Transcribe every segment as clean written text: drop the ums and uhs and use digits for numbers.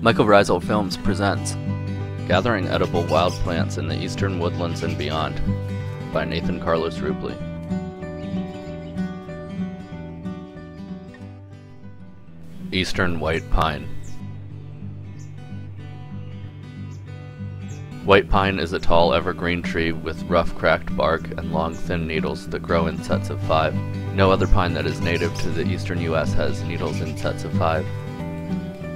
Mycorrhizal Films presents Gathering Edible Wild Plants in the Eastern Woodlands and Beyond by Nathan Carlos Rupley. Eastern White Pine. White pine is a tall evergreen tree with rough cracked bark and long thin needles that grow in sets of 5. No other pine that is native to the eastern U.S. has needles in sets of 5.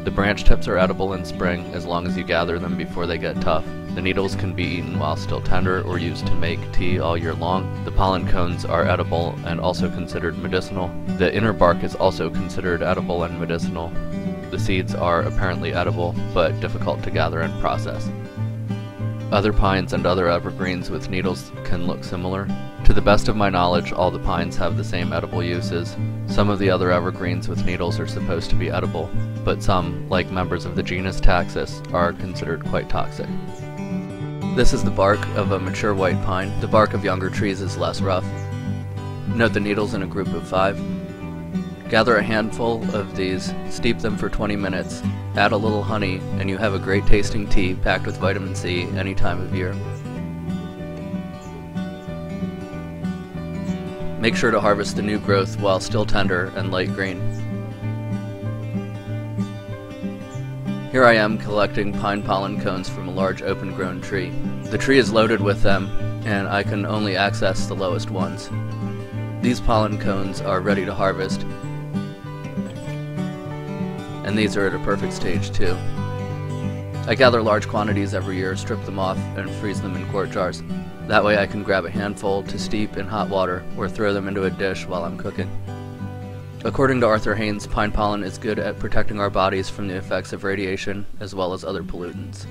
The branch tips are edible in spring as long as you gather them before they get tough. The needles can be eaten while still tender or used to make tea all year long. The pollen cones are edible and also considered medicinal. The inner bark is also considered edible and medicinal. The seeds are apparently edible, but difficult to gather and process. Other pines and other evergreens with needles can look similar. To the best of my knowledge, all the pines have the same edible uses. Some of the other evergreens with needles are supposed to be edible, but some, like members of the genus Taxus, are considered quite toxic. This is the bark of a mature white pine. The bark of younger trees is less rough. Note the needles in a group of 5. Gather a handful of these, steep them for 20 minutes, add a little honey, and you have a great tasting tea packed with vitamin C any time of year. Make sure to harvest the new growth while still tender and light green. Here I am collecting pine pollen cones from a large open-grown tree. The tree is loaded with them, and I can only access the lowest ones. These pollen cones are ready to harvest, and these are at a perfect stage too. I gather large quantities every year, strip them off, and freeze them in quart jars. That way I can grab a handful to steep in hot water or throw them into a dish while I'm cooking. According to Arthur Haynes, pine pollen is good at protecting our bodies from the effects of radiation as well as other pollutants.